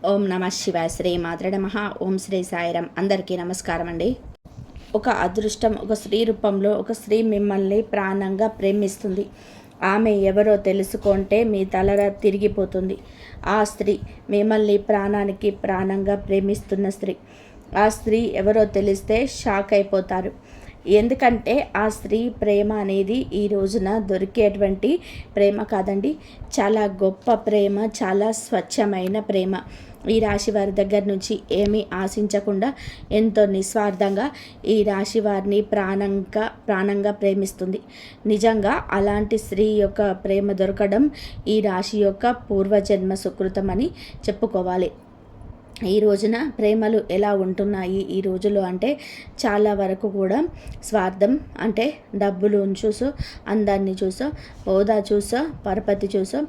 ఓం నమ శివాయ. శ్రీ మాత్రే నమః. ఓం శ్రీ సాయిరామ్. అందరికీ నమస్కారం అండి. ఒక అదృష్టం, ఒక స్త్రీ రూపంలో ఒక స్త్రీ మిమ్మల్ని ప్రాణంగా ప్రేమిస్తుంది. ఆమె ఎవరో తెలుసుకుంటే మీ తల తిరిగిపోతుంది. ఆ స్త్రీ మిమ్మల్ని ప్రాణానికి ప్రాణంగా ప్రేమిస్తున్న స్త్రీ. ఆ స్త్రీ ఎవరో తెలిస్తే షాక్ అయిపోతారు. ఎందుకంటే ఆ స్త్రీ ప్రేమ అనేది ఈ రోజున దొరికేటువంటి ప్రేమ కాదండి. చాలా గొప్ప ప్రేమ, చాలా స్వచ్ఛమైన ప్రేమ. ఈ రాశి వారి దగ్గర నుంచి ఏమీ ఆశించకుండా ఎంతో నిస్వార్థంగా ఈ రాశి వారిని ప్రాణంగా ప్రేమిస్తుంది. నిజంగా అలాంటి స్త్రీ యొక్క ప్రేమ దొరకడం ఈ రాశి యొక్క పూర్వజన్మ సుకృతం అని చెప్పుకోవాలి. ఈ రోజున ప్రేమలు ఎలా ఉంటున్నాయి ఈ రోజులో అంటే చాలా వరకు కూడా స్వార్థం, అంటే డబ్బులు చూసో, అందాన్ని చూసో, హోదా చూసో, పరపతి చూసో,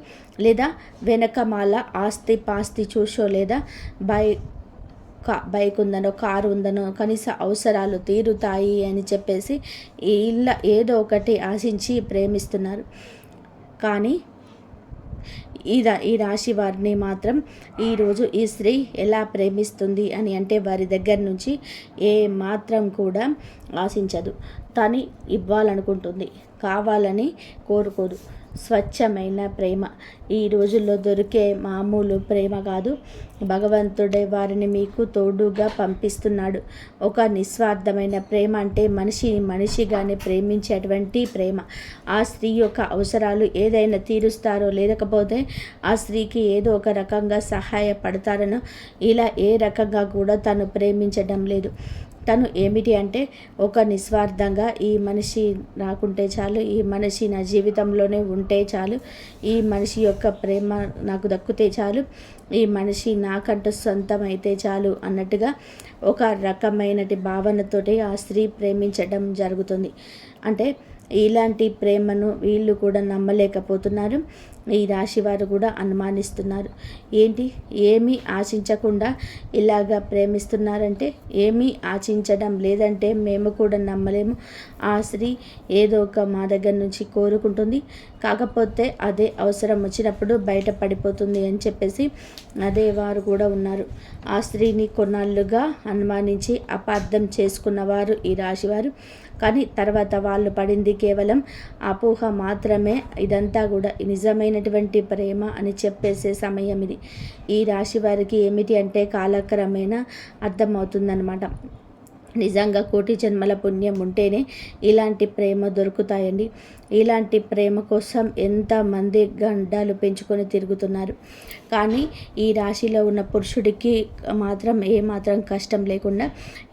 లేదా వెనకమాల ఆస్తి పాస్తి చూసో, లేదా బైక్ ఉందనో, కారు ఉందనో, కనీస అవసరాలు తీరుతాయి అని చెప్పేసి ఏదో ఒకటి ఆశించి ప్రేమిస్తున్నారు. కానీ ఈ రాశి వారిని మాత్రం ఈరోజు ఈ స్త్రీ ఎలా ప్రేమిస్తుంది అని అంటే వారి దగ్గర నుంచి ఏ మాత్రం కూడా ఆశించదు. తను ఇవ్వాలనుకుంటుంది, కావాలని కోరుకోదు. స్వచ్ఛమైన ప్రేమ ఈ రోజుల్లో దొరికే మామూలు ప్రేమ కాదు. భగవంతుడే వారిని మీకు తోడుగా పంపిస్తున్నాడు. ఒక నిస్వార్థమైన ప్రేమ అంటే మనిషిగానే ప్రేమించేటువంటి ప్రేమ. ఆ స్త్రీ యొక్క అవసరాలు ఏదైనా తీరుస్తారో, లేకపోతే ఆ స్త్రీకి ఏదో ఒక రకంగా సహాయపడతారనో, ఇలా ఏ రకంగా కూడా తను ప్రేమించడం లేదు. తను ఏమిటి అంటే ఒక నిస్వార్థంగా ఈ మనిషి రాకుంటే చాలు, ఈ మనిషి నా జీవితంలోనే ఉంటే చాలు, ఈ మనిషి యొక్క ప్రేమ నాకు దక్కితే చాలు, ఈ మనిషి నాకంటూ సొంతం అయితే చాలు అన్నట్టుగా ఒక రకమైనటి భావనతోటి ఆ స్త్రీ ప్రేమించడం జరుగుతుంది. అంటే ఇలాంటి ప్రేమను వీళ్ళు కూడా నమ్మలేకపోతున్నారు. ఈ రాశి వారు కూడా అనుమానిస్తున్నారు. ఏంటి, ఏమీ ఆశించకుండా ఇలాగా ప్రేమిస్తున్నారంటే ఏమీ ఆశించడం లేదంటే మేము కూడా నమ్మలేము. ఆ స్త్రీ ఏదో ఒక మా దగ్గర నుంచి కోరుకుంటుంది, కాకపోతే అదే అవసరం వచ్చినప్పుడు బయటపడిపోతుంది అని చెప్పేసి అదే వారు కూడా ఉన్నారు. ఆ స్త్రీని కొన్నాళ్ళుగా అనుమానించి అపార్థం చేసుకున్నవారు ఈ రాశివారు. కానీ తర్వాత వాళ్ళు పడింది కేవలం అపోహ మాత్రమే. ఇదంతా కూడా నిజమైనటువంటి ప్రేమ అని చెప్పేసే సమయం ఇది. ఈ రాశి వారికి ఏమిటి అంటే కాలక్రమేణా అర్థమవుతుందన్నమాట. నిజంగా కోటి జన్మల పుణ్యం ఉంటేనే ఇలాంటి ప్రేమ దొరుకుతాయండి. ఇలాంటి ప్రేమ కోసం ఎంతమంది గండాలు పెంచుకొని తిరుగుతున్నారు. కానీ ఈ రాశిలో ఉన్న పురుషుడికి మాత్రం ఏమాత్రం కష్టం లేకుండా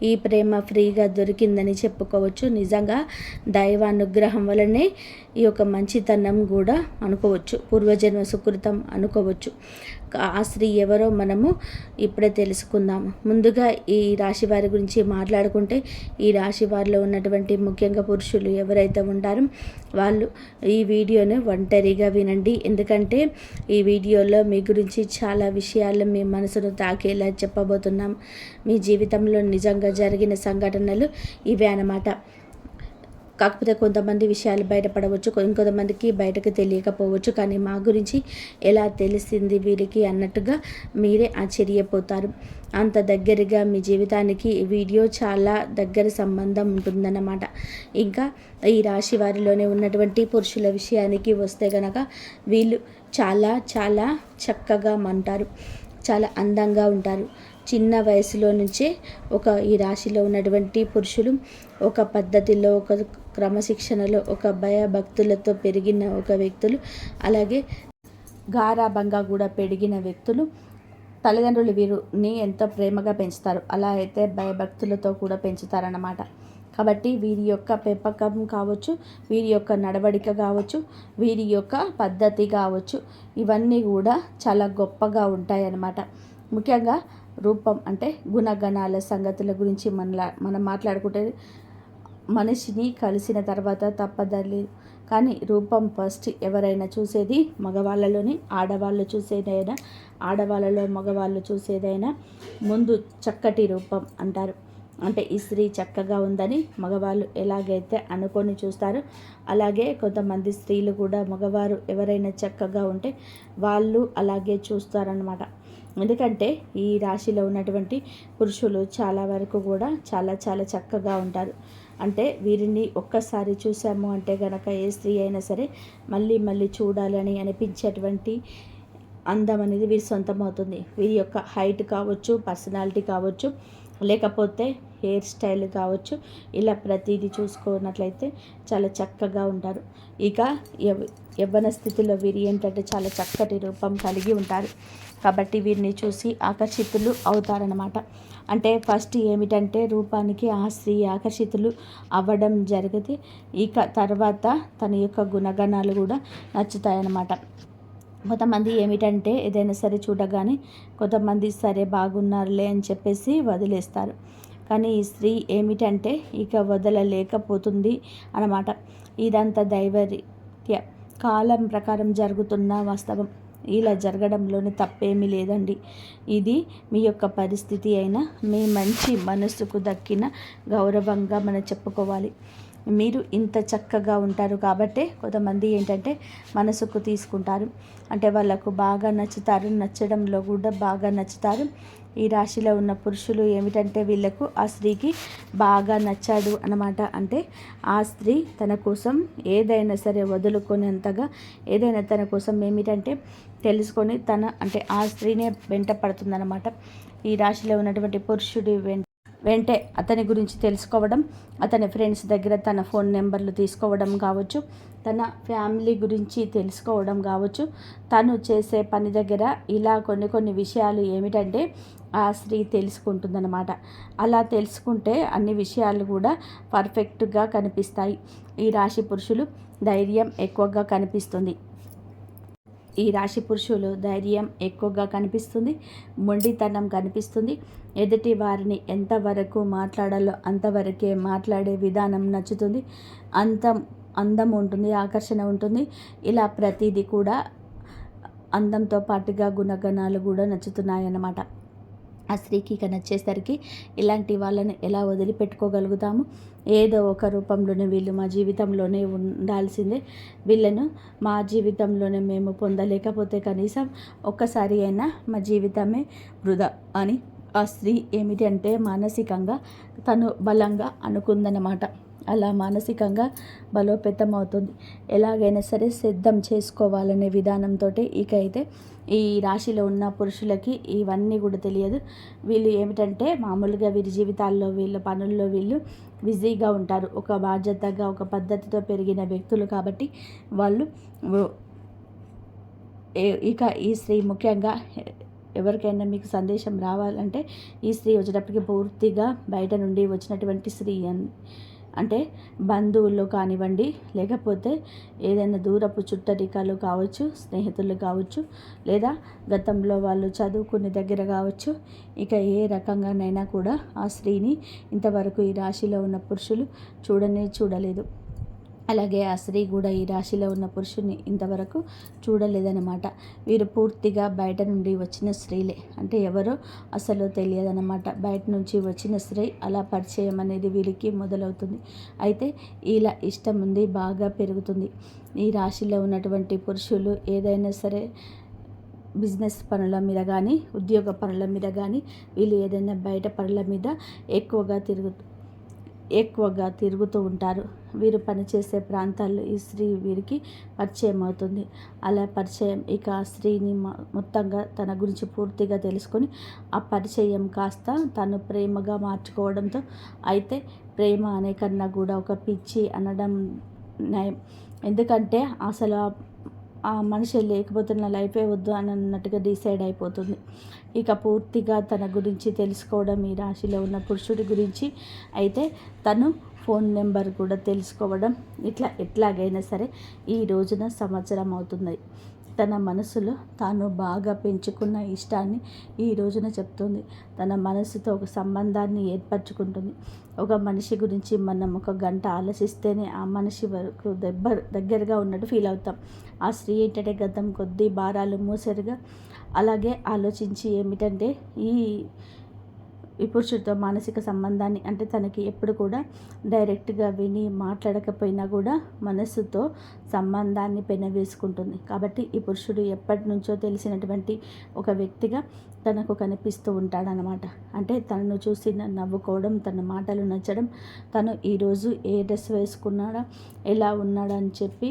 ఈ ప్రేమ ఫ్రీగా దొరికిందని చెప్పుకోవచ్చు. నిజంగా దైవానుగ్రహం వలనే ఈ యొక్క మంచితనం కూడా అనుకోవచ్చు, పూర్వజన్మ సుకృతం అనుకోవచ్చు. ఆ స్త్రీ ఎవరో మనము ఇప్పుడే తెలుసుకుందాము. ముందుగా ఈ రాశి వారి గురించి మాట్లాడుకుంటే ఈ రాశి వారిలో ఉన్నటువంటి ముఖ్యంగా పురుషులు ఎవరైతే ఉంటారో వాళ్ళు ఈ వీడియోను ఒంటరిగా వినండి. ఎందుకంటే ఈ వీడియోలో మీ గురించి చాలా విషయాలు మీ మనసును తాకేలా చెప్పబోతున్నాం. మీ జీవితంలో నిజంగా జరిగిన సంఘటనలు ఇవే అన్నమాట. కాకపోతే కొంతమంది విషయాలు బయటపడవచ్చు, ఇంకొంతమందికి బయటకు తెలియకపోవచ్చు. కానీ మా గురించి ఎలా తెలిసింది వీరికి అన్నట్టుగా మీరే ఆశ్చర్యపోతారు. అంత దగ్గరగా మీ జీవితానికి ఈ వీడియో చాలా దగ్గర సంబంధం ఉంటుందన్నమాట. ఇంకా ఈ రాశి వారిలోనే ఉన్నటువంటి పురుషుల విషయానికి వస్తే కనుక వీళ్ళు చాలా చాలా చక్కగా ఉంటారు, చాలా అందంగా ఉంటారు. చిన్న వయసులో నుంచే ఈ రాశిలో ఉన్నటువంటి పురుషులు ఒక పద్ధతిలో, ఒక క్రమశిక్షణలో, ఒక భయభక్తులతో పెరిగిన ఒక వ్యక్తులు, అలాగే గారాబంగా కూడా పెరిగిన వ్యక్తులు. తల్లిదండ్రులు వీరిని ఎంతో ప్రేమగా పెంచుతారు, అలా అయితే భయభక్తులతో కూడా పెంచుతారన్నమాట. కాబట్టి వీరి యొక్క పెంపకం కావచ్చు, వీరి యొక్క నడవడిక కావచ్చు, వీరి యొక్క పద్ధతి కావచ్చు, ఇవన్నీ కూడా చాలా గొప్పగా ఉంటాయన్నమాట. ముఖ్యంగా రూపం అంటే గుణగణాల సంగతుల గురించి మనం మాట్లాడుకుంటే మనిషిని కలిసిన తర్వాత తప్పదలేదు. కానీ రూపం ఫస్ట్ ఎవరైనా చూసేది మగవాళ్ళలోని, ఆడవాళ్ళు చూసేదైనా, ఆడవాళ్ళలో మగవాళ్ళు చూసేదైనా ముందు చక్కటి రూపం అంటారు. అంటే ఈ స్త్రీ చక్కగా ఉందని మగవాళ్ళు ఎలాగైతే అనుకొని చూస్తారో అలాగే కొంతమంది స్త్రీలు కూడా మగవారు ఎవరైనా చక్కగా ఉంటే వాళ్ళు అలాగే చూస్తారనమాట. ఎందుకంటే ఈ రాశిలో ఉన్నటువంటి పురుషులు చాలా వరకు కూడా చాలా చాలా చక్కగా ఉంటారు. అంటే వీరిని ఒక్కసారి చూసాము అంటే గనక ఏ స్త్రీ అయినా సరే మళ్ళీ మళ్ళీ చూడాలని అనిపించేటువంటి అందం అనేది వీరి సొంతమవుతుంది. వీరి యొక్క హైట్ కావచ్చు, పర్సనాలిటీ కావచ్చు, లేకపోతే హెయిర్ స్టైల్ కావచ్చు, ఇలా ప్రతిదీ చూసుకున్నట్లయితే చాలా చక్కగా ఉంటారు. ఇక యవ్వన స్థితిలో వీరు ఏంటంటే చాలా చక్కటి రూపం కలిగి ఉంటారు. కాబట్టి వీరిని చూసి ఆకర్షితులు అవుతారన్నమాట. అంటే ఫస్ట్ ఏమిటంటే రూపానికి ఆ స్త్రీ ఆకర్షితులు అవ్వడం జరిగితే ఇక తర్వాత తన యొక్క గుణగణాలు కూడా నచ్చుతాయన్నమాట. కొంతమంది ఏమిటంటే ఏదైనా సరే చూడగానే కొంతమంది సరే బాగున్నారులే అని చెప్పేసి వదిలేస్తారు. కానీ ఈ స్త్రీ ఏమిటంటే ఇక వదలలేకపోతుంది అన్నమాట. ఇదంతా దైవరీత్య కాలం ప్రకారం జరుగుతున్న వాస్తవం. ఇలా జరగడంలోని తప్పేమీ లేదండి. ఇది మీ యొక్క పరిస్థితి అయినా మీ మంచి మనసుకు దక్కిన గౌరవంగా మనం చెప్పుకోవాలి. మీరు ఇంత చక్కగా ఉంటారు కాబట్టే కొంతమంది ఏంటంటే మనసుకు తీసుకుంటారు. అంటే వాళ్ళకు బాగా నచ్చుతారు, నచ్చడంలో కూడా బాగా నచ్చుతారు. ఈ రాశిలో ఉన్న పురుషులు ఏమిటంటే వీళ్ళకు ఆ స్త్రీకి బాగా నచ్చాడు అన్నమాట. అంటే ఆ స్త్రీ తన కోసం ఏదైనా సరే వదులుకునేంతగా ఏదైనా తన కోసం ఏమిటంటే తెలుసుకొని అంటే ఆ స్త్రీనే వెంట పడుతుందన్నమాట. ఈ రాశిలో ఉన్నటువంటి పురుషుడి వెంటే అతని గురించి తెలుసుకోవడం, అతని ఫ్రెండ్స్ దగ్గర తన ఫోన్ నెంబర్లు తీసుకోవడం కావచ్చు, తన ఫ్యామిలీ గురించి తెలుసుకోవడం కావచ్చు, తను చేసే పని దగ్గర ఇలా కొన్ని విషయాలు ఏమిటంటే ఆ స్త్రీ తెలుసుకుంటుందన్నమాట. అలా తెలుసుకుంటే అన్ని విషయాలు కూడా పర్ఫెక్ట్గా కనిపిస్తాయి. ఈ రాశి పురుషులు ధైర్యం ఎక్కువగా కనిపిస్తుంది. ఈ రాశి పురుషులు ధైర్యం ఎక్కువగా కనిపిస్తుంది, మొండితనం కనిపిస్తుంది. ఎదుటి వారిని ఎంతవరకు మాట్లాడాలో అంతవరకే మాట్లాడే విధానం నచ్చుతుంది. అందం ఉంటుంది, ఆకర్షణ ఉంటుంది. ఇలా ప్రతిదీ కూడా అందంతో పాటుగా గుణగణాలు కూడా నచ్చుతున్నాయన్నమాట. ఆ స్త్రీకి ఇక నచ్చేసరికి ఇలాంటి వాళ్ళని ఎలా వదిలిపెట్టుకోగలుగుతాము? ఏదో ఒక రూపంలోనే వీళ్ళు మా జీవితంలోనే ఉండాల్సిందే. వీళ్ళను మా జీవితంలోనే మేము పొందలేకపోతే కనీసం ఒక్కసారి అయినా మా జీవితమే వృధా అని ఆ స్త్రీ ఏమిటి అంటే మానసికంగా తను బలంగా అనుకుందన్నమాట. అలా మానసికంగా బలోపేతం అవుతుంది. ఎలాగైనా సరే సిద్ధం చేసుకోవాలనే విధానంతో ఇక అయితే ఈ రాశిలో ఉన్న పురుషులకి ఇవన్నీ కూడా తెలియదు. వీళ్ళు ఏమిటంటే మామూలుగా వీరి జీవితాల్లో వీళ్ళ పనుల్లో వీళ్ళు బిజీగా ఉంటారు. ఒక బాధ్యతగా ఒక పద్ధతితో పెరిగిన వ్యక్తులు కాబట్టి వాళ్ళు ఇక ఈ స్త్రీ ముఖ్యంగా ఎవరికైనా మీకు సందేశం రావాలంటే ఈ స్త్రీ వచ్చేటప్పటికి పూర్తిగా బయట నుండి వచ్చినటువంటి స్త్రీ అంటే బంధువులు కానివ్వండి, లేకపోతే ఏదైనా దూరపు చుట్టరికాలు కావచ్చు, స్నేహితులు కావచ్చు, లేదా గతంలో వాళ్ళు చదువుకునే దగ్గర కావచ్చు. ఇక ఏ రకంగానైనా కూడా ఆ స్త్రీని ఇంతవరకు ఈ రాశిలో ఉన్న పురుషులు చూడలేదు. అలాగే ఆ స్త్రీ కూడా ఈ రాశిలో ఉన్న పురుషుని ఇంతవరకు చూడలేదన్నమాట. వీరు పూర్తిగా బయట నుండి వచ్చిన స్త్రీలే. అంటే ఎవరో అసలు తెలియదన్నమాట. బయట నుంచి వచ్చిన స్త్రీ అలా పరిచయం అనేది వీరికి మొదలవుతుంది. అయితే ఇలా ఇష్టం ఉంది, బాగా పెరుగుతుంది. ఈ రాశిలో ఉన్నటువంటి పురుషులు ఏదైనా సరే బిజినెస్ పనుల మీద కానీ, ఉద్యోగ పనుల మీద కానీ, వీళ్ళు ఏదైనా బయట పనుల మీద ఎక్కువగా తిరుగుతూ ఉంటారు. వీరు పనిచేసే ప్రాంతాల్లో ఈ స్త్రీ వీరికి పరిచయం అవుతుంది. అలా పరిచయం ఇక ఆ స్త్రీని మొత్తంగా తన గురించి పూర్తిగా తెలుసుకొని ఆ పరిచయం కాస్త తను ప్రేమగా మార్చుకోవడంతో, అయితే ప్రేమ అనే కన్నా కూడా ఒక పిచ్చి అనడం నయం. ఎందుకంటే అసలు ఆ మనిషి లేకపోతే నా లైఫే వద్దు అని అన్నట్టుగా డిసైడ్ అయిపోతుంది. ఇక పూర్తిగా తన గురించి తెలుసుకోవడం ఈ రాశిలో ఉన్న పురుషుడి గురించి, అయితే తను ఫోన్ నెంబర్ కూడా తెలుసుకోవడం, ఎట్లాగైనా సరే ఈ రోజున సంవత్సరం అవుతుంది. తన మనసులో తాను బాగా పెంచుకున్న ఇష్టాన్ని ఈ రోజున చెప్తుంది. తన మనసుతో ఒక సంబంధాన్ని ఏర్పరచుకుంటుంది. ఒక మనిషి గురించి మనం ఒక గంట ఆలోచిస్తేనే ఆ మనిషి వరకు దగ్గరగా ఉన్నట్టు ఫీల్ అవుతాం. ఆ స్త్రీ ఏంటంటే గతం కొద్దీ భారాలు మోసరుగా అలాగే ఆలోచించి ఏమిటంటే ఈ ఈ పురుషుడితో మానసిక సంబంధాన్ని అంటే తనకి ఎప్పుడు కూడా డైరెక్ట్గా విని మాట్లాడకపోయినా కూడా మనస్సుతో సంబంధాన్ని పెనవేసుకుంటుంది. కాబట్టి ఈ పురుషుడు ఎప్పటి నుంచో తెలిసినటువంటి ఒక వ్యక్తిగా తనకు కనిపిస్తూ ఉంటాడనమాట. అంటే తనను చూసి నవ్వుకోవడం, తన మాటలు నచ్చడం, తను ఈరోజు ఏ డ్రెస్ వేసుకున్నాడా, ఎలా ఉన్నాడా అని చెప్పి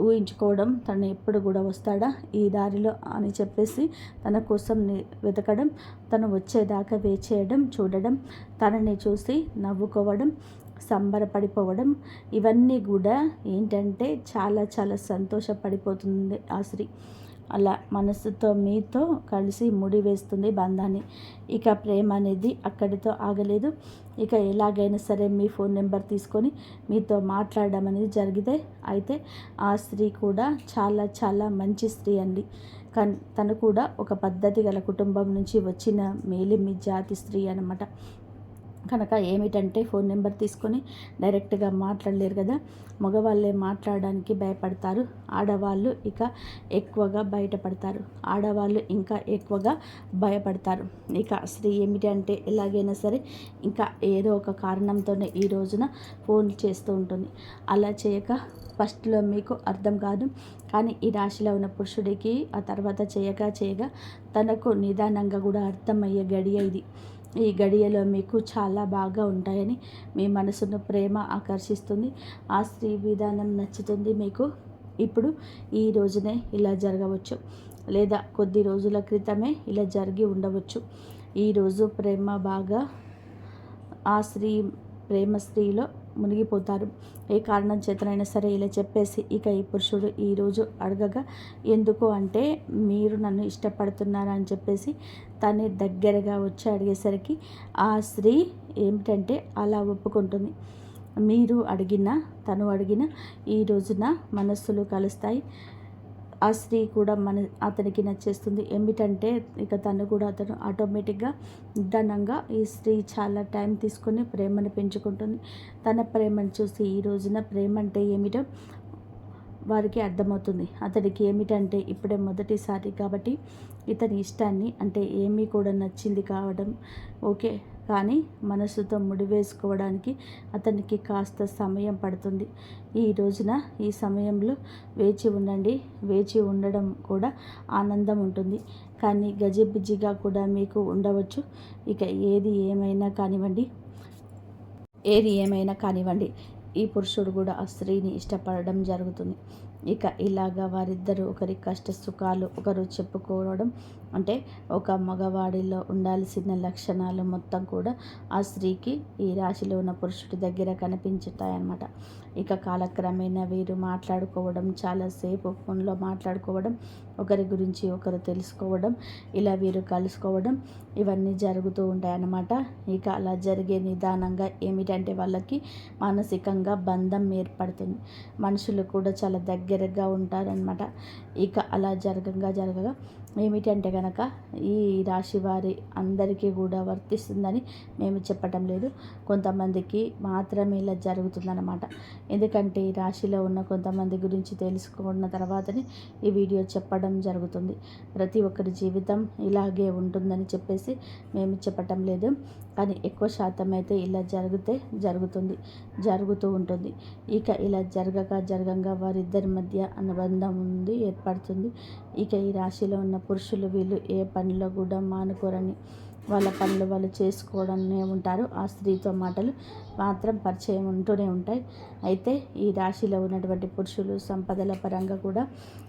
ఊహించుకోవడం, తను ఎప్పుడు కూడా వస్తాడా ఈ దారిలో అని చెప్పేసి తన కోసం వెతకడం, తను వచ్చేదాకా వేచేయడం, చూడడం, తనని చూసి నవ్వుకోవడం, సంబరపడిపోవడం, ఇవన్నీ కూడా ఏంటంటే చాలా చాలా సంతోషపడిపోతుంది ఆ స్త్రీ. అలా మనసుతో మీతో కలిసి ముడివేస్తుంది బంధాన్ని. ఇక ప్రేమ అనేది అక్కడితో ఆగలేదు. ఇక ఎలాగైనా సరే మీ ఫోన్ నెంబర్ తీసుకొని మీతో మాట్లాడడం అనేది జరిగితే అయితే ఆ స్త్రీ కూడా చాలా చాలా మంచి స్త్రీ అండి. తను కూడా ఒక పద్ధతి గల కుటుంబం నుంచి వచ్చిన మేలిమి జాతి స్త్రీ అన్నమాట. కనుక ఏమిటంటే ఫోన్ నెంబర్ తీసుకొని డైరెక్ట్గా మాట్లాడలేరు కదా, మగవాళ్ళే మాట్లాడడానికి భయపడతారు, ఆడవాళ్ళు ఇక ఎక్కువగా బయటపడతారు, ఆడవాళ్ళు ఇంకా ఎక్కువగా భయపడతారు. ఇక స్త్రీ ఏమిటి అంటే ఎలాగైనా సరే ఇంకా ఏదో ఒక కారణంతోనే ఈ రోజున ఫోన్ చేస్తూ ఉంటుంది. అలా చేయక ఫస్ట్లో మీకు అర్థం కాదు, కానీ ఈ రాశిలో ఉన్న పురుషుడికి ఆ తర్వాత చేయగా తనకు నిదానంగా కూడా అర్థమయ్యే గడియ ఇది. ఈ గడియలో మీకు చాలా బాగా ఉంటాయని మీ మనసును ప్రేమ ఆకర్షిస్తుంది, ఆ స్త్రీ విధానం నచ్చుతుంది మీకు. ఇప్పుడు ఈ రోజునే ఇలా జరగవచ్చు, లేదా కొద్ది రోజుల క్రితమే ఇలా జరిగి ఉండవచ్చు. ఈరోజు ప్రేమ బాగా ఆ స్త్రీలో మునిగిపోతారు. ఏ కారణం చేతనైనా సరే ఇలా చెప్పేసి ఇక ఈ పురుషుడు ఈరోజు అడగగా, ఎందుకు అంటే మీరు నన్ను ఇష్టపడుతున్నారా అని చెప్పేసి తనే దగ్గరగా వచ్చి అడిగేసరికి ఆ స్త్రీ ఏమిటంటే అలా ఒప్పుకుంటుంది. మీరు అడిగినా తను అడిగినా ఈ రోజున మనస్సులు కలుస్తాయి. ఆ స్త్రీ కూడా అతనికి నచ్చేస్తుంది. ఏమిటంటే ఇక అతను ఆటోమేటిక్గా నిదానంగా ఈ స్త్రీ చాలా టైం తీసుకొని ప్రేమను పెంచుకుంటుంది. తన ప్రేమను చూసి ఈ రోజున ప్రేమ అంటే ఏమిటో వారికి అర్థమవుతుంది. అతడికి ఏమిటంటే ఇప్పుడే మొదటిసారి కాబట్టి ఇతని ఇష్టాన్ని అంటే ఏమీ కూడా నచ్చింది కావడం ఓకే, కానీ మనసుతో ముడివేసుకోవడానికి అతనికి కాస్త సమయం పడుతుంది. ఈ రోజున ఈ సమయంలో వేచి ఉండండి. వేచి ఉండడం కూడా ఆనందం ఉంటుంది, కానీ గజిబిజిగా కూడా మీకు ఉండవచ్చు. ఇక ఏది ఏమైనా కానివ్వండి ఈ పురుషుడు కూడా ఆ స్త్రీని ఇష్టపడడం జరుగుతుంది. ఇక ఇలాగా వారిద్దరూ ఒకరి కష్ట సుఖాలు ఒకరు చెప్పుకోవడం అంటే ఒక మగవాడిలో ఉండాల్సిన లక్షణాలు మొత్తం కూడా ఆ స్త్రీకి ఈ రాశిలో ఉన్న పురుషుడి దగ్గర కనిపించుతాయన్నమాట. ఇక కాలక్రమేణా వీరు మాట్లాడుకోవడం, చాలాసేపు ఫోన్లో మాట్లాడుకోవడం, ఒకరి గురించి ఒకరు తెలుసుకోవడం, ఇలా వీరు కలుసుకోవడం ఇవన్నీ జరుగుతూ ఉంటాయన్నమాట. ఇక అలా జరిగే నిదానంగా ఏమిటంటే వాళ్ళకి మానసికంగా బంధం ఏర్పడుతుంది. మనుషులు కూడా చాలా దగ్గరగా ఉంటారనమాట. ఇక అలా జరగగా ఏమిటంటే కనుక ఈ రాశి వారి అందరికీ కూడా వర్తిస్తుందని మేము చెప్పటం లేదు, కొంతమందికి మాత్రమే ఇలా జరుగుతుందన్నమాట. ఎందుకంటే ఈ రాశిలో ఉన్న కొంతమంది గురించి తెలుసుకున్న తర్వాతనే ఈ వీడియో చెప్పడం జరుగుతుంది. ప్రతి ఒక్కరి జీవితం ఇలాగే ఉంటుందని చెప్పేసి మేము చెప్పటం లేదు, కానీ ఎక్కువ శాతం అయితే ఇలా జరుగుతూ ఉంటుంది. ఇక ఇలా జరగగా వారిద్దరి మధ్య అనుబంధం ఏర్పడుతుంది. ఇక ఈ రాశిలో ఉన్న పురుషులు వీళ్ళు ఏ పనిలో కూడా మానుకోరని వాళ్ళ పనులు వాళ్ళు చేసుకోవడమే ఉంటారు. ఆ స్త్రీతో మాటలు మాత్రం పరిచయం ఉంటూనే ఉంటాయి. అయితే ఈ రాశిలో ఉన్నటువంటి పురుషులు సంపదల పరంగా కూడా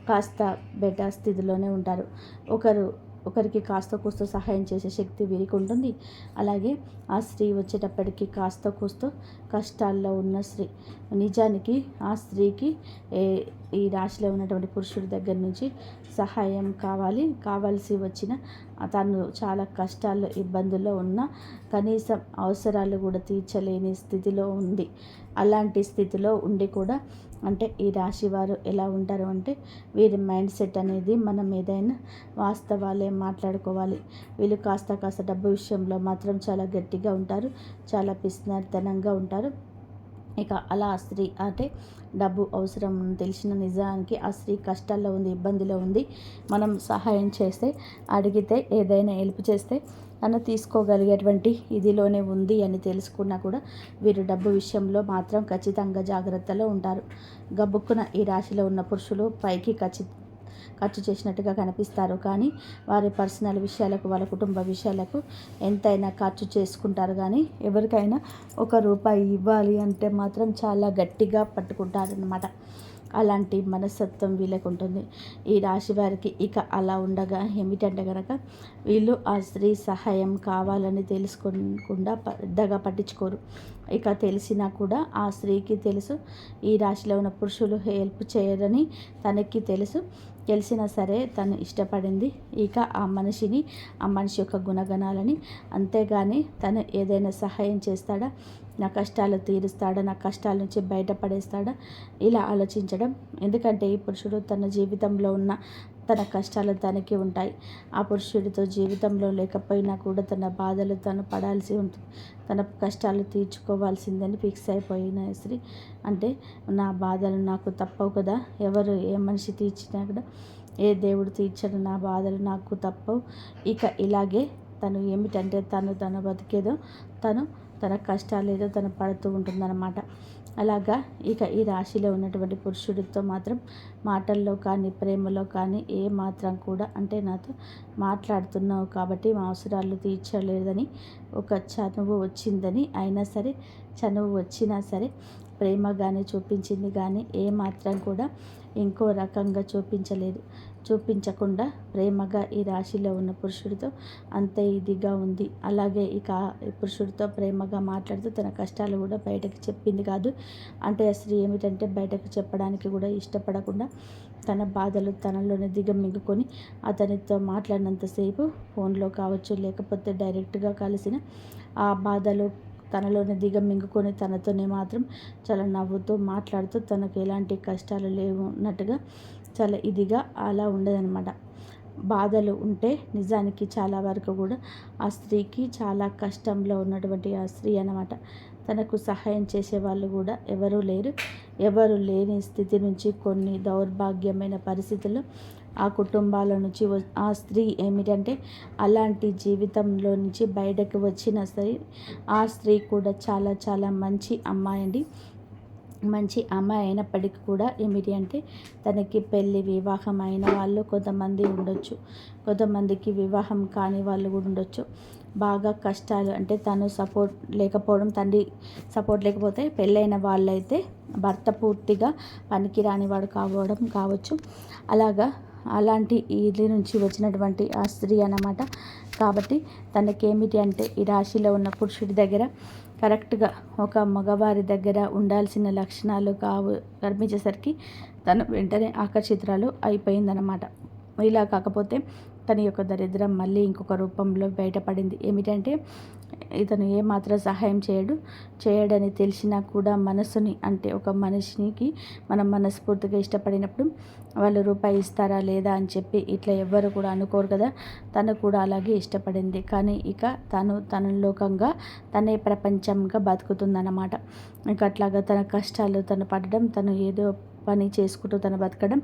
కాస్త బెటర్ స్థితిలోనే ఉంటారు. ఒకరికి కాస్త కూస్తో సహాయం చేసే శక్తి వీరికి ఉంటుంది. అలాగే ఆ స్త్రీ వచ్చేటప్పటికి కాస్త కూస్తో కష్టాల్లో ఉన్న స్త్రీ. నిజానికి ఆ స్త్రీకి ఈ రాశిలో ఉన్నటువంటి పురుషుడి దగ్గర నుంచి సహాయం కావాల్సి వచ్చిన తను చాలా కష్టాల్లో ఇబ్బందుల్లో ఉన్న కనీసం అవసరాలు కూడా తీర్చలేని స్థితిలో ఉంది. అలాంటి స్థితిలో ఉండి కూడా అంటే ఈ రాశి వారు ఎలా ఉంటారు అంటే వీరి మైండ్ సెట్ అనేది మనం ఏదైనా వాస్తవాలే మాట్లాడుకోవాలి. వీళ్ళు కాస్త డబ్బు విషయంలో మాత్రం చాలా గట్టిగా ఉంటారు, చాలా పిసినారితనంగా ఉంటారు. ఇక అలా ఆ స్త్రీ అంటే డబ్బు అవసరం తెలిసిన నిజానికి ఆ స్త్రీ కష్టాల్లో ఉంది, ఇబ్బందిలో ఉంది. మనం సహాయం చేస్తే, అడిగితే, ఏదైనా హెల్ప్ చేస్తే తను తీసుకోగలిగేటువంటి ఇదిలోనే ఉంది అని తెలుసుకున్నా కూడా వీరు డబ్బు విషయంలో మాత్రం ఖచ్చితంగా జాగ్రత్తలో ఉంటారు. గబుక్కున ఈ రాశిలో ఉన్న పురుషులు పైకి ఖర్చు చేసినట్టుగా కనిపిస్తారు, కానీ వారి పర్సనల్ విషయాలకు, వాళ్ళ కుటుంబ విషయాలకు ఎంతైనా ఖర్చు చేసుకుంటారు. కానీ ఎవరికైనా రూపాయి ఇవ్వాలి అంటే మాత్రం చాలా గట్టిగా పట్టుకుంటారనమాట. అలాంటి మనస్తత్వం వీళ్ళకు ఉంటుంది. ఈ రాశి వారికి ఇక అలా ఉండగా ఏమిటంటే కనుక వీళ్ళు ఆ స్త్రీ సహాయం కావాలని తెలుసుకోకుండా పెద్దగా పట్టించుకోరు. ఇక తెలిసినా కూడా ఆ స్త్రీకి తెలుసు ఈ రాశిలో ఉన్న పురుషులు హెల్ప్ చేయరని తనకి తెలుసు. తెలిసినా సరే తను ఇష్టపడింది ఇక ఆ మనిషి యొక్క గుణగణాలని. అంతేగాని తను ఏదైనా సహాయం చేస్తాడా, నా కష్టాలు తీరుస్తాడా, నా కష్టాల నుంచి బయటపడేస్తాడా, ఇలా ఆలోచించడం. ఎందుకంటే ఈ పురుషుడు తన జీవితంలో ఉన్న తన కష్టాలు తనకి ఉంటాయి. ఆ పురుషుడితో జీవితంలో లేకపోయినా కూడా తన బాధలు తను పడాల్సి ఉంటుంది. తన కష్టాలు తీర్చుకోవాల్సిందని ఫిక్స్ అయిపోయిన స్త్రీ అంటే నా బాధలు నాకు తప్పవు కదా, ఎవరు ఏ మనిషి తీర్చినా కూడా, ఏ దేవుడు తీర్చడు నా బాధలు నాకు తప్పవు. ఇక ఇలాగే తను ఏమిటంటే తను బతికేదో తన కష్టాలు ఏదో తను పడుతూ ఉంటుందన్నమాట. అలాగా ఇక ఈ రాశిలో ఉన్నటువంటి పురుషుడితో మాత్రం మాటల్లో కానీ, ప్రేమలో కానీ ఏ మాత్రం కూడా అంటే నాతో మాట్లాడుతున్నావు కాబట్టి మా అవసరాలు తీర్చలేదని ఒక చనువు వచ్చిందని, అయినా సరే చనువు వచ్చినా సరే ప్రేమగానే చూపించింది, కానీ ఏ మాత్రం కూడా ఇంకో రకంగా చూపించకుండా ప్రేమగా ఈ రాశిలో ఉన్న పురుషుడితో అంత ఇదిగా ఉంది. అలాగే ఇక ఈ పురుషుడితో ప్రేమగా మాట్లాడుతూ తన కష్టాలు కూడా బయటకు చెప్పింది కాదు. అంటే ఆ స్త్రీ ఏమిటంటే బయటకు చెప్పడానికి కూడా ఇష్టపడకుండా తన బాధలు తనలోనే దిగమింగుకొని అతనితో మాట్లాడినంతసేపు ఫోన్లో కావచ్చు, లేకపోతే డైరెక్ట్గా కలిసిన ఆ బాధలు తనలోనే దిగమింగుకొని తనతోనే మాత్రం చాలా నవ్వుతూ మాట్లాడుతూ తనకు ఎలాంటి కష్టాలు లేవు అన్నట్టుగా చాలా ఇదిగా అలా ఉండదనమాట. బాధలు ఉంటే నిజానికి చాలా వరకు కూడా ఆ స్త్రీకి చాలా కష్టంలో ఉన్నటువంటి ఆ స్త్రీ అన్నమాట. తనకు సహాయం చేసేవాళ్ళు కూడా ఎవరు లేని స్థితి నుంచి కొన్ని దౌర్భాగ్యమైన పరిస్థితుల్లో ఆ కుటుంబాల నుంచి ఆ స్త్రీ ఏమిటంటే అలాంటి జీవితంలో నుంచి బయటకు వచ్చిన సరే ఆ స్త్రీ కూడా చాలా చాలా మంచి అమ్మాయి అండి. మంచి అమ్మాయి అయినప్పటికీ కూడా ఏమిటి అంటే తనకి వివాహం అయిన వాళ్ళు కొంతమంది ఉండొచ్చు, కొంతమందికి వివాహం కాని వాళ్ళు కూడా ఉండొచ్చు. బాగా కష్టాలు అంటే తను సపోర్ట్ లేకపోవడం, తండ్రి సపోర్ట్ లేకపోతే పెళ్ళైన వాళ్ళైతే భర్త పూర్తిగా పనికిరాని వాడు కావచ్చు. అలాంటి ఇది నుంచి వచ్చినటువంటి ఆ స్త్రీ అన్నమాట. కాబట్టి తనకేమిటి అంటే ఈ రాశిలో ఉన్న పురుషుడి దగ్గర కరెక్ట్గా ఒక మగవారి దగ్గర ఉండాల్సిన లక్షణాలు కనిపించేసరికి తను వెంటనే ఆకర్షితురాలు అయిపోయిందనమాట. ఇలా కాకపోతే తన యొక్క దరిద్రం మళ్ళీ ఇంకొక రూపంలో బయటపడింది. ఏమిటంటే ఇతను ఏమాత్రం సహాయం చేయడని తెలిసినా కూడా మనసుని అంటే ఒక మనిషికి మనం మనస్ఫూర్తిగా ఇష్టపడినప్పుడు వాళ్ళు రూపాయి ఇస్తారా లేదా అని చెప్పి ఇట్లా ఎవ్వరు కూడా అనుకోరు కదా. తను కూడా అలాగే ఇష్టపడింది, కానీ ఇక తన లోకంగా తనే ప్రపంచంగా బతుకుతుందన్నమాట. ఇక అట్లాగా తన కష్టాలు తను పడడం, తను ఏదో పని చేసుకుంటూ తను బతకడం,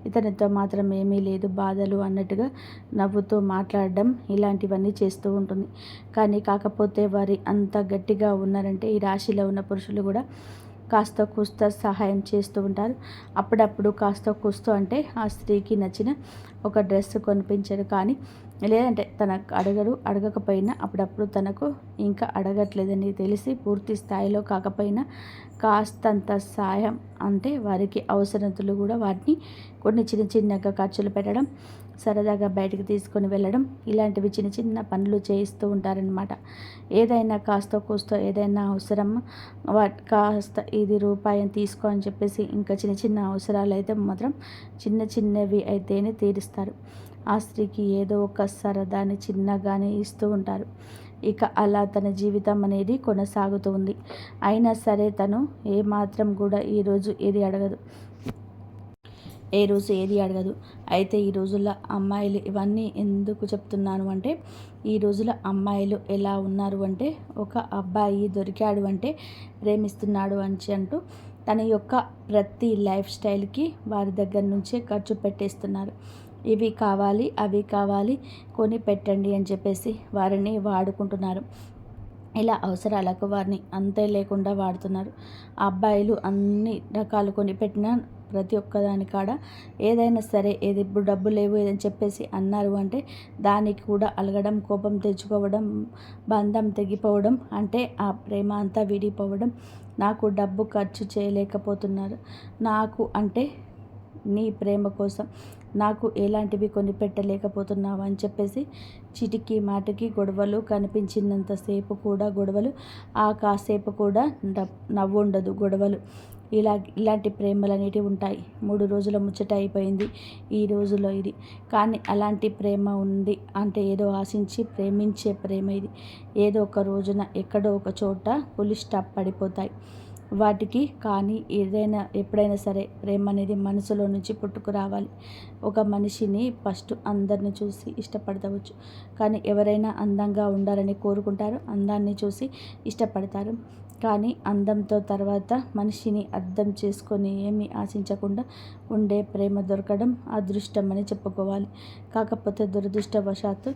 ఇతనితో మాత్రం ఏమీ లేదు బాధలు అన్నట్టుగా నవ్వుతూ మాట్లాడడం, ఇలాంటివన్నీ చేస్తూ ఉంటుంది. కానీ కాకపోతే వారి అంత గట్టిగా ఉన్నారంటే ఈ రాశిలో ఉన్న పురుషులు కూడా కాస్త కూస్త సహాయం చేస్తూ ఉంటారు. అప్పుడప్పుడు కాస్త కూస్తో అంటే ఆ స్త్రీకి నచ్చిన ఒక డ్రెస్ కొనిపించరు, కానీ లేదంటే తనకు అడగకపోయినా అప్పుడప్పుడు తనకు ఇంకా అడగట్లేదని తెలిసి పూర్తి స్థాయిలో కాకపోయినా కాస్తంత సాయం అంటే వారికి అవసరతలు కూడా వాటిని కొన్ని చిన్నగా ఖర్చులు పెట్టడం, సరదాగా బయటికి తీసుకొని వెళ్ళడం, ఇలాంటివి చిన్న పనులు చేయిస్తూ ఉంటారనమాట. ఏదైనా కాస్త కూస్తో ఏదైనా అవసరం కాస్త ఇది రూపాయిని తీసుకో అని చెప్పేసి ఇంకా చిన్న అవసరాలు అయితే మాత్రం చిన్నవి అయితేనే తీరుస్తారు. ఆ స్త్రీకి ఏదో ఒక సరదాని చిన్నగానే ఇస్తూ ఉంటారు. ఇక అలా తన జీవితం అనేది కొనసాగుతూ ఉంది. అయినా సరే తను ఏమాత్రం కూడా ఈరోజు ఏది అడగదు. ఏ రోజు ఏది అడగదు. అయితే ఈ రోజుల్లో అమ్మాయిలు ఇవన్నీ ఎందుకు చెప్తున్నాను అంటే, ఈ రోజుల అమ్మాయిలు ఎలా ఉన్నారు అంటే, ఒక అబ్బాయి దొరికాడు అంటే ప్రేమిస్తున్నాడు అంటూ తన యొక్క ప్రతి లైఫ్ స్టైల్కి వారి దగ్గర నుంచే ఖర్చు పెట్టేస్తున్నారు. ఇవి కావాలి, అవి కావాలి, కొని పెట్టండి అని చెప్పేసి వారిని వాడుకుంటున్నారు. ఇలా అవసరాలకు వారిని అంతే లేకుండా వాడుతున్నారు. ఆ అబ్బాయిలు అన్ని రకాలు కొనిపెట్టిన ప్రతి ఒక్కదాని కాడ ఏదైనా సరే, ఏది ఇప్పుడు డబ్బు లేవు ఏదని చెప్పేసి అన్నారు అంటే దానికి కూడా అలగడం, కోపం తెచ్చుకోవడం, బంధం తెగిపోవడం, అంటే ఆ ప్రేమ అంతా విడిపోవడం. నాకు డబ్బు ఖర్చు చేయలేకపోతున్నారు, నాకు అంటే నీ ప్రేమ కోసం నాకు ఎలాంటివి కొనిపెట్టలేకపోతున్నావు అని చెప్పేసి చిటికి మాటికి గొడవలు, కనిపించినంతసేపు కూడా గొడవలు, ఆ కాసేపు కూడా నవ్వు ఉండదు గొడవలు. ఇలాంటి ప్రేమలు అనేటివి ఉంటాయి. 3 రోజుల ముచ్చట అయిపోయింది ఈ రోజులో ఇది. కానీ అలాంటి ప్రేమ ఉంది అంటే ఏదో ఆశించి ప్రేమించే ప్రేమ ఇది. ఏదో ఒక రోజున ఎక్కడో ఒక చోట ఫుల్ స్టాప్ పడిపోతాయి వాటికి. కానీ ఏదైనా ఎప్పుడైనా సరే ప్రేమ అనేది మనసులో నుంచి పుట్టుకు రావాలి. ఒక మనిషిని ఫస్ట్ అందరిని చూసి ఇష్టపడవచ్చు, కానీ ఎవరైనా అందంగా ఉండాలని కోరుకుంటారు, అందాన్ని చూసి ఇష్టపడతారు. కానీ అందంతో తర్వాత మనిషిని అర్థం చేసుకొని ఏమీ ఆశించకుండా ఉండే ప్రేమ దొరకడం అదృష్టం అని చెప్పుకోవాలి. కాకపోతే దురదృష్టవశాత్తు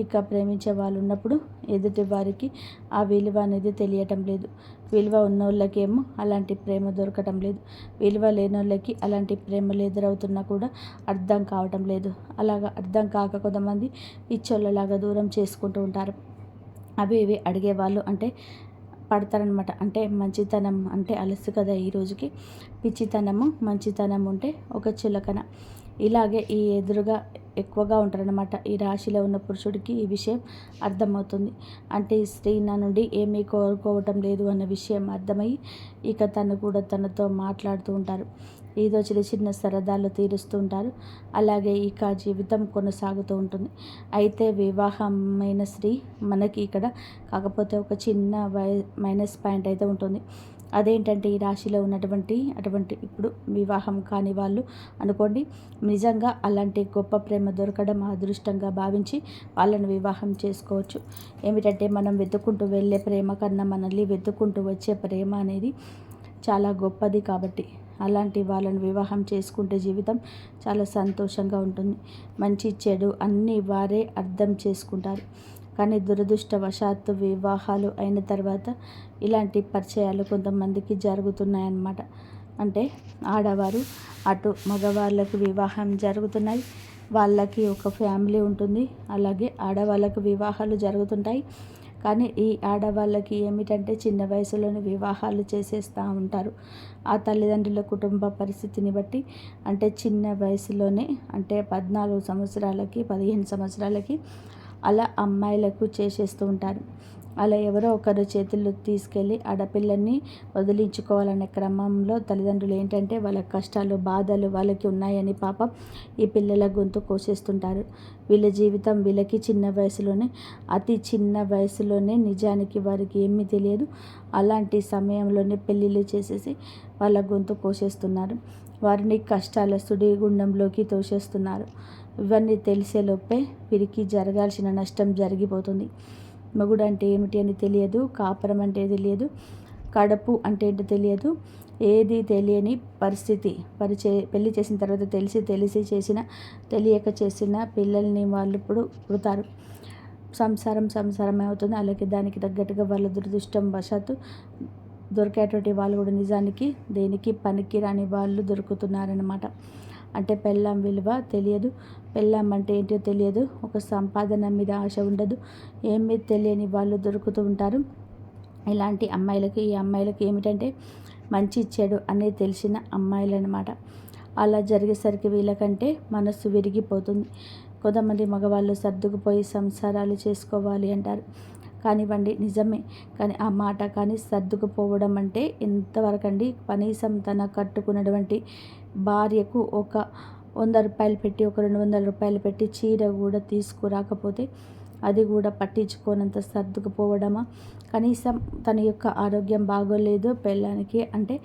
ఇక ప్రేమించే వాళ్ళు ఉన్నప్పుడు ఎదుటి వారికి ఆ విలువ అనేది తెలియటం లేదు. విలువ ఉన్నోళ్ళకేమో అలాంటి ప్రేమ దొరకటం లేదు. విలువ లేనోళ్ళకి అలాంటి ప్రేమలు ఎదురవుతున్నా కూడా అర్థం కావటం లేదు. అలాగా అర్థం కాక కొంతమంది పిచ్చోళ్ళలాగా దూరం చేసుకుంటూ ఉంటారు. అవి ఇవి అడిగేవాళ్ళు అంటే పడతారనమాట. అంటే మంచితనం అంటే అలసు కదా ఈ రోజుకి. పిచ్చితనము మంచితనం ఉంటే ఒక చులకన. ఇలాగే ఈ ఎదురుగా ఎక్కువగా ఉంటారనమాట. ఈ రాశిలో ఉన్న పురుషుడికి ఈ విషయం అర్థమవుతుంది. అంటే ఈ స్త్రీ నా నుండి ఏమీ కోరుకోవటం లేదు అన్న విషయం అర్థమై ఇక తను కూడా తనతో మాట్లాడుతూ ఉంటారు. ఏదో చిన్న చిన్న సరదాలు తీరుస్తూ ఉంటారు. అలాగే ఇక జీవితం కొనసాగుతూ ఉంటుంది. అయితే వివాహమైన స్త్రీ మనకి ఇక్కడ కాకపోతే ఒక చిన్న మైనస్ పాయింట్ అయితే ఉంటుంది. అదేంటంటే ఈ రాశిలో ఉన్నటువంటి ఇప్పుడు వివాహం కాని వాళ్ళు అనుకోండి, నిజంగా అలాంటి గొప్ప ప్రేమ దొరకడం అదృష్టంగా భావించి వాళ్ళని వివాహం చేసుకోవచ్చు. ఏమిటంటే మనం వెతుక్కుంటూ వెళ్ళే ప్రేమ కన్నా మనల్ని వెతుక్కుంటూ వచ్చే ప్రేమ అనేది చాలా గొప్పది. కాబట్టి అలాంటి వాళ్ళని వివాహం చేసుకుంటే జీవితం చాలా సంతోషంగా ఉంటుంది. మంచి చెడు అన్నీ వారే అర్థం చేసుకుంటారు. కానీ దురదృష్టవశాత్తు వివాహాలు అయిన తర్వాత ఇలాంటి పరిచయాలు కొంతమందికి జరుగుతున్నాయన్నమాట. అంటే ఆడవారు అటు మగవాళ్ళకు వివాహం జరుగుతున్నాయి, వాళ్ళకి ఒక ఫ్యామిలీ ఉంటుంది, అలాగే ఆడవాళ్ళకు వివాహాలు జరుగుతుంటాయి. కానీ ఈ ఆడవాళ్ళకి ఏమిటంటే చిన్న వయసులోనే వివాహాలు చేసేస్తూ ఉంటారు. ఆ తల్లిదండ్రుల కుటుంబ పరిస్థితిని బట్టి అంటే చిన్న వయసులోనే అంటే 14 సంవత్సరాలకి 15 సంవత్సరాలకి అలా అమ్మాయిలకు చేసేస్తూ ఉంటారు. అలా ఎవరో ఒకరు చేతుల్లో తీసుకెళ్ళి ఆడపిల్లల్ని వదిలించుకోవాలనే క్రమంలో తల్లిదండ్రులు ఏంటంటే వాళ్ళ కష్టాలు బాధలు వాళ్ళకి ఉన్నాయని పాపం ఈ పిల్లల గొంతు కోసేస్తుంటారు. వీళ్ళ జీవితం వీళ్ళకి చిన్న వయసులోనే అతి చిన్న వయసులోనే నిజానికి వారికి ఏమీ తెలియదు. అలాంటి సమయంలోనే పెళ్ళిళ్ళు చేసేసి వాళ్ళ గొంతు కోసేస్తున్నారు. వారిని కష్టాల సుడిగుండంలోకి తోసేస్తున్నారు. ఇవన్నీ తెలిసేలోపే వీరికి జరగాల్సిన నష్టం జరిగిపోతుంది. మొగుడు అంటే ఏమిటి అని తెలియదు, కాపురం అంటే తెలియదు, కడుపు అంటే ఏంటో తెలియదు, ఏది తెలియని పరిస్థితి. పెళ్లి చేసిన తర్వాత తెలిసి చేసిన తెలియక చేసిన పిల్లల్ని వాళ్ళు ఇప్పుడు పుడతారు. సంసారమే అవుతుంది. అలాగే దానికి తగ్గట్టుగా వాళ్ళ దురదృష్టం వశాత్తు దొరికేటువంటి వాళ్ళు కూడా నిజానికి దేనికి పనికి రాని వాళ్ళు దొరుకుతున్నారనమాట. అంటే పెళ్ళాం విలువ తెలియదు, పెళ్ళాం అంటే ఏంటో తెలియదు, ఒక సంపాదన మీద ఆశ ఉండదు, ఏమీ తెలియని వాళ్ళు దొరుకుతూ ఉంటారు. ఇలాంటి అమ్మాయిలకి ఈ అమ్మాయిలకి ఏమిటంటే మంచి చెడు అనేది తెలిసిన అమ్మాయిలు అనమాట. అలా జరిగేసరికి వీళ్ళకంటే మనస్సు విరిగిపోతుంది. కొంతమంది మగవాళ్ళు సర్దుకుపోయి సంసారాలు చేసుకోవాలి అంటారు. కానివ్వండి నిజమే, కానీ ఆ మాట కానీ సర్దుకుపోవడం అంటే ఎంతవరకు అండి? కనీసం తన కట్టుకున్నటువంటి భార్యకు ఒక 100 రూపాయలు పెట్టి ఒక 200 రూపాయలు పెట్టి చీర కూడా తీసుకురాకపోతే అది కూడా పట్టించుకోనంత సర్దుకుపోవడమా, కనీసం తన యొక్క ఆరోగ్యం బాగోలేదు పెళ్ళానికి అంటే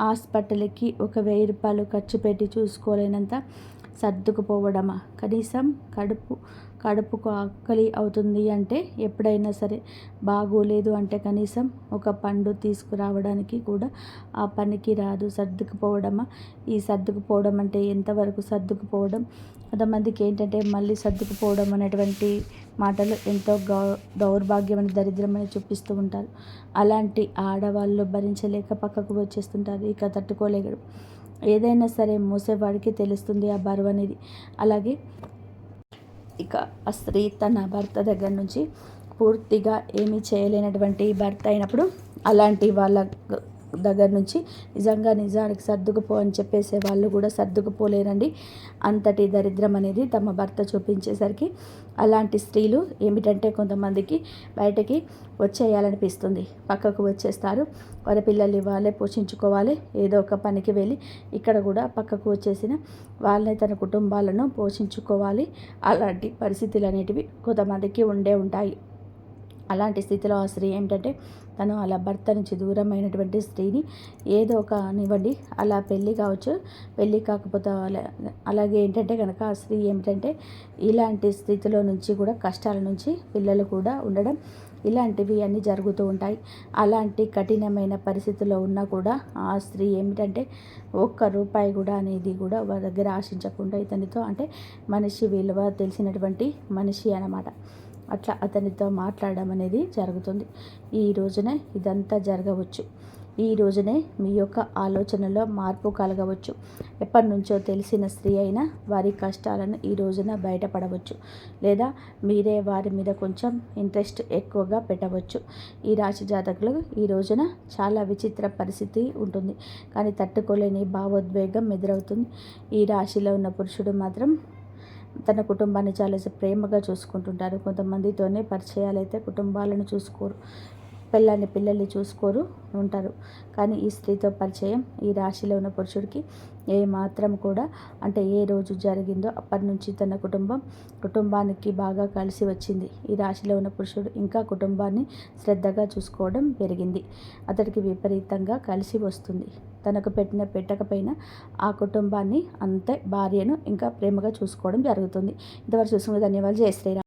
హాస్పిటల్కి ఒక 1000 రూపాయలు ఖర్చు పెట్టి చూసుకోలేనంత సర్దుకుపోవడమా, కనీసం కడుపుకు ఆకలి అవుతుంది అంటే ఎప్పుడైనా సరే బాగోలేదు అంటే కనీసం ఒక పండు తీసుకురావడానికి కూడా ఆ పనికి రాదు, సర్దుకుపోవడమా. ఈ సర్దుకుపోవడం అంటే ఎంతవరకు సర్దుకుపోవడం, కొంతమందికి ఏంటంటే మళ్ళీ సర్దుకుపోవడం అనేటువంటి మాటలు ఎంతో దౌర్భాగ్యమని దరిద్రమని చూపిస్తూ ఉంటారు. అలాంటి ఆడవాళ్ళు భరించలేక పక్కకు వచ్చేస్తుంటారు, ఇక తట్టుకోలేరు. ఏదైనా సరే మోసేవాడికి తెలుస్తుంది ఆ బరువు అనేది. అలాగే ఇక ఆ స్త్రీ తన భర్త దగ్గర నుంచి పూర్తిగా ఏమీ చేయలేనటువంటి భర్త అయినప్పుడు అలాంటి వాళ్ళ దగ్గర నుంచి నిజానికి సర్దుకుపో అని చెప్పేసే వాళ్ళు కూడా సర్దుకుపోలేరండి. అంతటి దరిద్రం అనేది తమ భర్త చూపించేసరికి అలాంటి స్త్రీలు ఏమిటంటే కొంతమందికి బయటకి వచ్చేయాలనిపిస్తుంది, పక్కకు వచ్చేస్తారు. వారి పిల్లల్ని వాళ్ళే పోషించుకోవాలి, ఏదో ఒక పనికి వెళ్ళి ఇక్కడ కూడా పక్కకు వచ్చేసిన వాళ్ళని తన కుటుంబాలను పోషించుకోవాలి. అలాంటి పరిస్థితులు అనేటివి కొంతమందికి ఉంటాయి. అలాంటి స్థితిలో ఆ స్త్రీ ఏమిటంటే తను అలా భర్త నుంచి దూరమైనటువంటి స్త్రీని ఏదో ఒక నివ్వండి, అలా పెళ్ళి కావచ్చు, పెళ్ళి కాకపోతే అలాగే ఏంటంటే కనుక ఆ స్త్రీ ఏమిటంటే ఇలాంటి స్థితిలో నుంచి కూడా కష్టాల నుంచి పిల్లలు కూడా ఉండడం ఇలాంటివి అన్నీ జరుగుతూ ఉంటాయి. అలాంటి కఠినమైన పరిస్థితుల్లో ఉన్నా కూడా ఆ స్త్రీ ఏమిటంటే ఒక్క రూపాయి కూడా అనేది కూడా వారి దగ్గర ఆశించకుండా ఇతనితో అంటే మనిషి విలువ తెలిసినటువంటి మనిషి అన్నమాట, అట్లా అతనితో మాట్లాడడం అనేది జరుగుతుంది. ఈ రోజునే ఇదంతా జరగవచ్చు. ఈ రోజునే మీ యొక్క ఆలోచనలో మార్పు కలగవచ్చు. ఎప్పటి నుంచో తెలిసిన స్త్రీ అయినా వారి కష్టాలను ఈ రోజున బయటపడవచ్చు, లేదా మీరే వారి మీద కొంచెం ఇంట్రెస్ట్ ఎక్కువగా పెట్టవచ్చు. ఈ రాశి జాతకులు ఈ రోజున చాలా విచిత్ర పరిస్థితి ఉంటుంది, కానీ తట్టుకోలేని భావోద్వేగం ఎదురవుతుంది. ఈ రాశిలో ఉన్న పురుషుడు మాత్రం తన కుటుంబాన్ని చాలా ప్రేమగా చూసుకుంటుంటారు. కొంతమందితోనే పరిచయాలు అయితే కుటుంబాలను చూసుకోరు, పిల్లల్ని చూసుకోరు ఉంటారు. కానీ ఈ స్త్రీతో పరిచయం ఈ రాశిలో ఉన్న పురుషుడికి ఏ మాత్రం కూడా అంటే ఏ రోజు జరిగిందో అప్పటి నుంచి తన కుటుంబానికి బాగా కలిసి వచ్చింది. ఈ రాశిలో ఉన్న పురుషుడు ఇంకా కుటుంబాన్ని శ్రద్ధగా చూసుకోవడం పెరిగింది. అతడికి విపరీతంగా కలిసి వస్తుంది. తనకు పెట్టకపోయినా ఆ కుటుంబాన్ని అంతే భార్యను ఇంకా ప్రేమగా చూసుకోవడం జరుగుతుంది. ఇంతవరకు చూసుకున్న ధన్యవాదాలు. జై శ్రీరామ్.